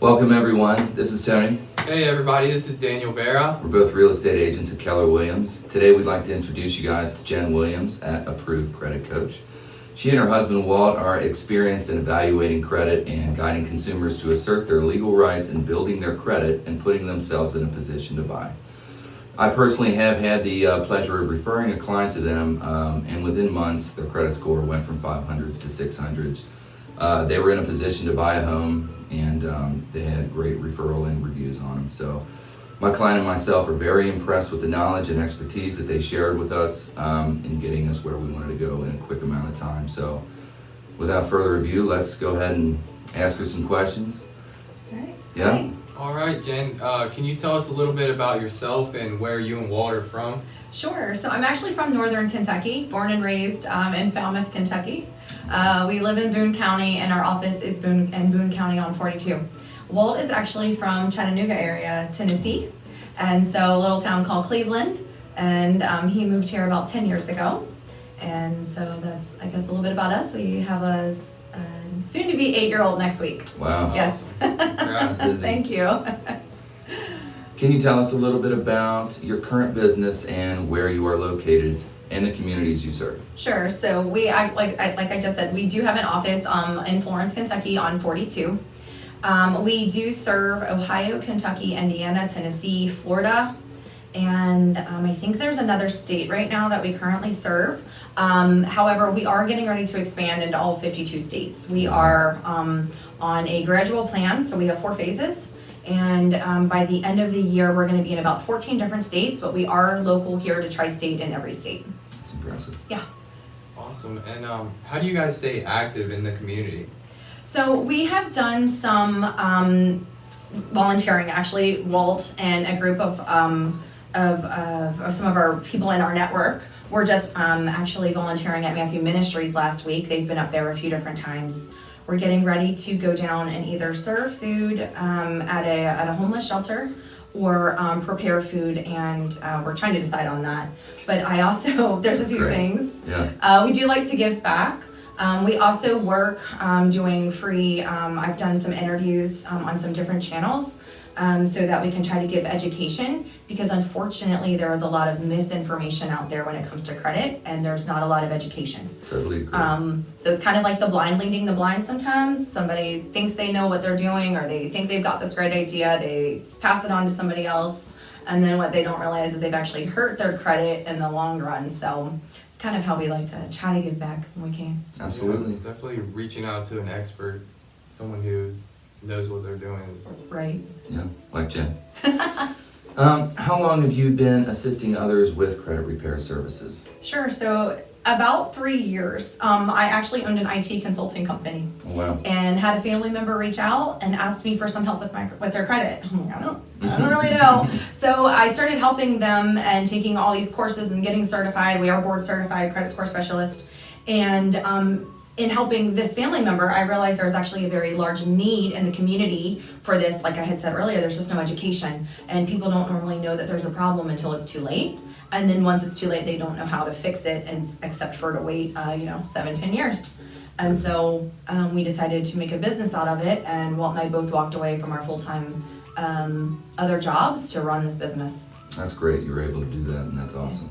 Welcome everyone, this is Tony. Hey everybody, this is Daniel Vera. We're both real estate agents at Keller Williams. Today we'd like to introduce you guys to Jen Williams at Approved Credit Coach. She and her husband Walt are experienced in evaluating credit and guiding consumers to assert their legal rights in building their credit and putting themselves in a position to buy. I personally have had the pleasure of referring a client to them, and within months their credit score went from 500s to 600s. They were in a position to buy a home, and they had great referral and reviews on them. So my client and myself are very impressed with the knowledge and expertise that they shared with us in getting us where we wanted to go in a quick amount of time. So without further ado, let's go ahead and ask her some questions. All right. Yeah? Great. All right, Jen, can you tell us a little bit about yourself and where you and Walt are from? Sure. So I'm actually from Northern Kentucky, born and raised in Falmouth, Kentucky. We live in Boone County, and our office is Boone County on 42. Walt is actually from Chattanooga area, Tennessee, and so a little town called Cleveland, and he moved here about 10 years ago. And so that's, I guess, a little bit about us. We have a soon-to-be 8-year-old next week. Wow. Yes. Congrats. Thank you. Can you tell us a little bit about your current business and where you are located and the communities you serve? Sure. So like I just said, we do have an office in Florence, Kentucky on 42. We do serve Ohio, Kentucky, Indiana, Tennessee, Florida, and I think there's another state right now that we currently serve. However, we are getting ready to expand into all 52 states. We are on a gradual plan, so we have 4 phases. And by the end of the year, we're going to be in about 14 different states, but we are local here to tri-state in every state. That's impressive. Yeah. Awesome. And how do you guys stay active in the community? So we have done some volunteering, actually. Walt and a group of some of our people in our network were just actually volunteering at Matthew Ministries last week. They've been up there a few different times. We're getting ready to go down and either serve food at a homeless shelter or prepare food, and we're trying to decide on that. But I also, there's a few Great. things. Yeah. We do like to give back. We also work doing free, I've done some interviews on some different channels so that we can try to give education, because unfortunately there is a lot of misinformation out there when it comes to credit, and there's not a lot of education. Totally agree. So it's kind of like the blind leading the blind sometimes. Somebody thinks they know what they're doing, or they think they've got this great idea, they pass it on to somebody else, and then what they don't realize is they've actually hurt their credit in the long run. So it's kind of how we like to try to give back when we can. Absolutely. Yeah, definitely reaching out to an expert, someone who knows what they're doing is Right. Yeah, like Jen. How long have you been assisting others with credit repair services? Sure. So about 3 years. I actually owned an IT consulting company. Oh, wow. And had a family member reach out and asked me for some help with their credit. I'm like, I don't really know. So I started helping them and taking all these courses and getting certified. We are board certified credit score specialist. And in helping this family member, I realized there was actually a very large need in the community for this. Like I had said earlier, there's just no education, and people don't normally know that there's a problem until it's too late. And then once it's too late, they don't know how to fix it, and except for to wait, 7-10 years. And so we decided to make a business out of it, and Walt and I both walked away from our full-time other jobs to run this business. That's great. You were able to do that, and that's awesome.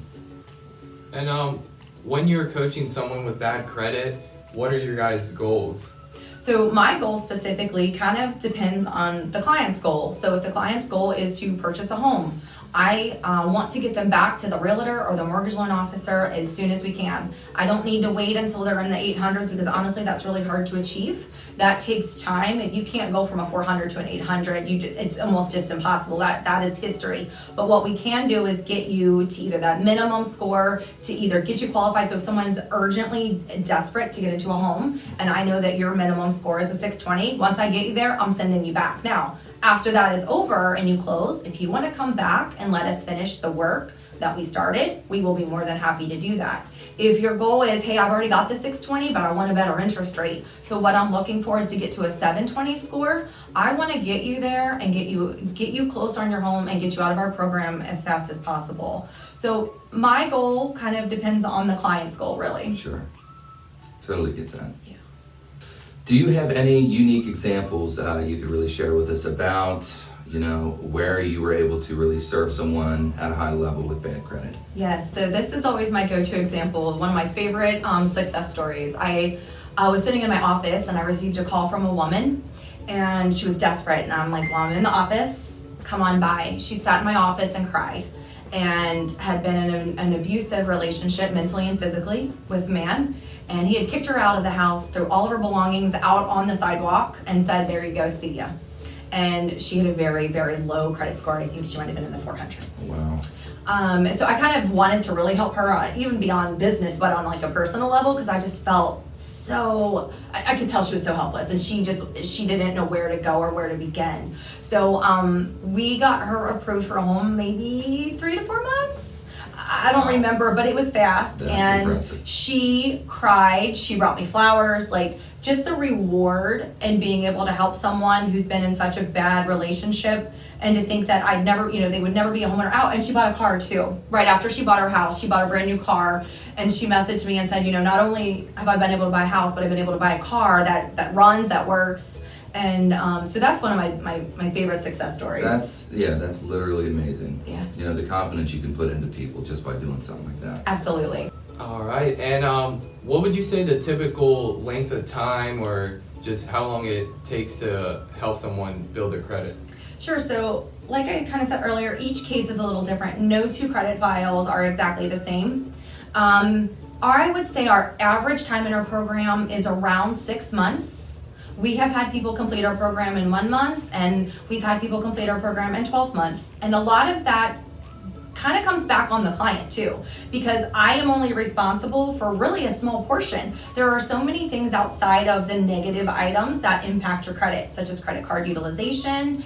Yes. And when you're coaching someone with bad credit, what are your guys' goals? So my goal specifically kind of depends on the client's goal. So if the client's goal is to purchase a home, I want to get them back to the realtor or the mortgage loan officer as soon as we can. I don't need to wait until they're in the 800s, because honestly that's really hard to achieve. That takes time, and you can't go from a 400 to an 800. It's almost just impossible. That is history. But what we can do is get you to either that minimum score, to either get you qualified. So if someone's urgently desperate to get into a home, and I know that your minimum score is a 620, once I get you there, I'm sending you back. Now, after that is over and you close, if you want to come back and let us finish the work that we started, we will be more than happy to do that. If your goal is, hey, I've already got the 620, but I want a better interest rate, so what I'm looking for is to get to a 720 score, I want to get you there and get you closed on your home and get you out of our program as fast as possible. So my goal kind of depends on the client's goal, really. Sure. Totally get that. Yeah. Do you have any unique examples you could really share with us about, where you were able to really serve someone at a high level with bad credit? Yes, so this is always my go-to example, one of my favorite success stories. I was sitting in my office and I received a call from a woman and she was desperate, and I'm like, well, I'm in the office, come on by. She sat in my office and cried and had been in an abusive relationship mentally and physically with a man, and he had kicked her out of the house, threw all of her belongings out on the sidewalk and said, there you go, see ya. And she had a very, very low credit score. I think she might have been in the 400s. Wow. So I kind of wanted to really help her, even beyond business, but on like a personal level, because I just felt so, I could tell she was so helpless, and she didn't know where to go or where to begin. So we got her approved for a home maybe 3 to 4 months. I don't remember, but it was fast. That's and impressive. She cried, she brought me flowers, like just the reward and being able to help someone who's been in such a bad relationship, and to think that I'd never, they would never be a homeowner out. And she bought a car too. Right after she bought her house, she bought a brand new car, and she messaged me and said, not only have I been able to buy a house, but I've been able to buy a car that runs, that works. And so that's one of my favorite success stories. That's literally amazing. Yeah. The confidence you can put into people just by doing something like that. Absolutely. All right, and what would you say the typical length of time, or just how long it takes to help someone build their credit? Sure. So like I kind of said earlier, each case is a little different. No two credit files are exactly the same. I would say our average time in our program is around 6 months. We have had people complete our program in 1 month, and we've had people complete our program in 12 months. And a lot of that kind of comes back on the client too, because I am only responsible for really a small portion. There are so many things outside of the negative items that impact your credit, such as credit card utilization,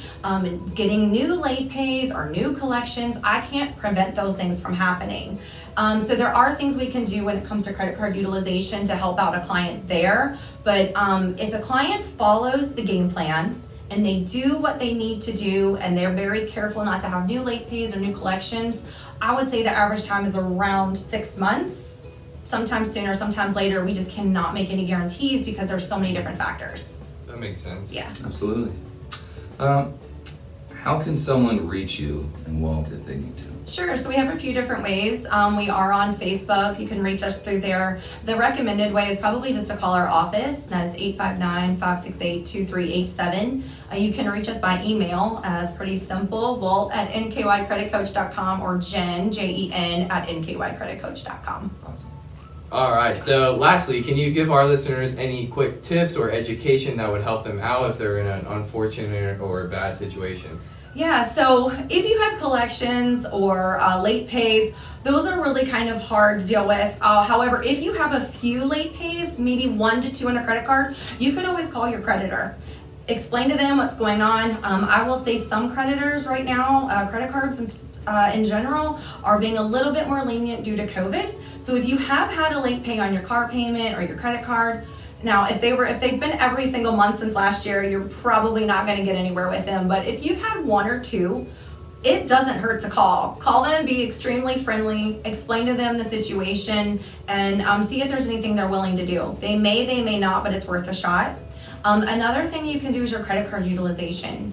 getting new late pays or new collections. I can't prevent those things from happening. So there are things we can do when it comes to credit card utilization to help out a client there. But if a client follows the game plan and they do what they need to do, and they're very careful not to have new late pays or new collections, I would say the average time is around 6 months. Sometimes sooner, sometimes later. We just cannot make any guarantees because there's so many different factors. That makes sense. Yeah. Absolutely. How can someone reach you and Walt if they need to? Sure, so we have a few different ways. We are on Facebook. You can reach us through there. The recommended way is probably just to call our office. That's 859-568-2387. You can reach us by email. It's pretty simple. Walt at NKYCreditCoach.com or Jen, Jen, at NKYCreditCoach.com. Awesome. All right, so lastly, can you give our listeners any quick tips or education that would help them out if they're in an unfortunate or a bad situation? Yeah, so if you have collections or late pays, those are really kind of hard to deal with. However, if you have a few late pays, maybe 1 to 2 on a credit card, you can always call your creditor. Explain to them what's going on. I will say some creditors right now, credit cards in general, are being a little bit more lenient due to COVID. So if you have had a late pay on your car payment or your credit card, now, if they've been every single month since last year, you're probably not going to get anywhere with them. But if you've had 1 or 2, it doesn't hurt to call. Call them, be extremely friendly, explain to them the situation, and see if there's anything they're willing to do. They may not, but it's worth a shot. Another thing you can do is your credit card utilization.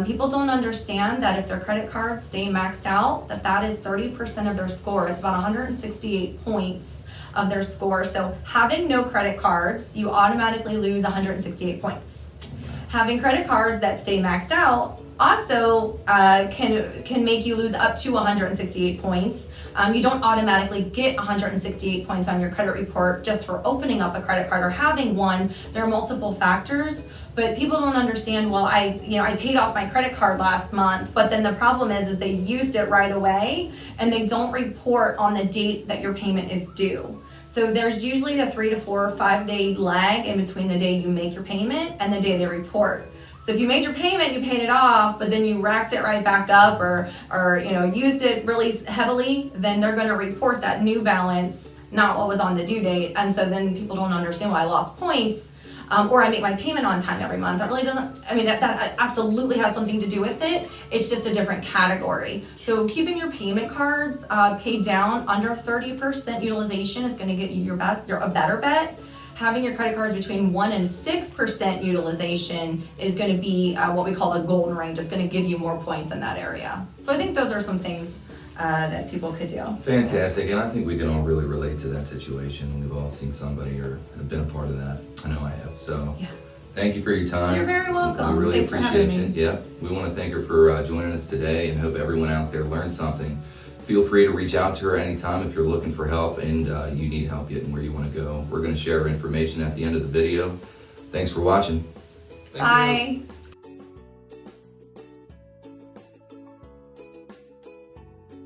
People don't understand that if their credit cards stay maxed out, that is 30% of their score. It's about 168 points of their score. So having no credit cards, you automatically lose 168 points. Having credit cards that stay maxed out also can make you lose up to 168 points. You don't automatically get 168 points on your credit report just for opening up a credit card or having one. There are multiple factors, but people don't understand, well, I paid off my credit card last month, but then the problem is they used it right away and they don't report on the date that your payment is due. So there's usually a 3 to 4 or 5 day lag in between the day you make your payment and the day they report. So if you made your payment, you paid it off, but then you racked it right back up or used it really heavily, then they're going to report that new balance, not what was on the due date. And so then people don't understand why I lost points, or I make my payment on time every month. That really doesn't, that absolutely has something to do with it. It's just a different category. So keeping your payment cards paid down under 30% utilization is going to get you a better bet. having your credit cards between 1% and 6% utilization is going to be what we call a golden range. It's going to give you more points in that area. So I think those are some things that people could do. Fantastic, and I think we can all really relate to that situation. We've all seen somebody or have been a part of that. I know I have. So Yeah. thank you for your time. You're very welcome. We really Thanks for appreciate having you. Yeah, we want to thank her for joining us today and hope everyone out there learned something. Feel free to reach out to her anytime if you're looking for help and you need help getting where you want to go. We're going to share our information at the end of the video. Thanks for watching. Thank you. Bye.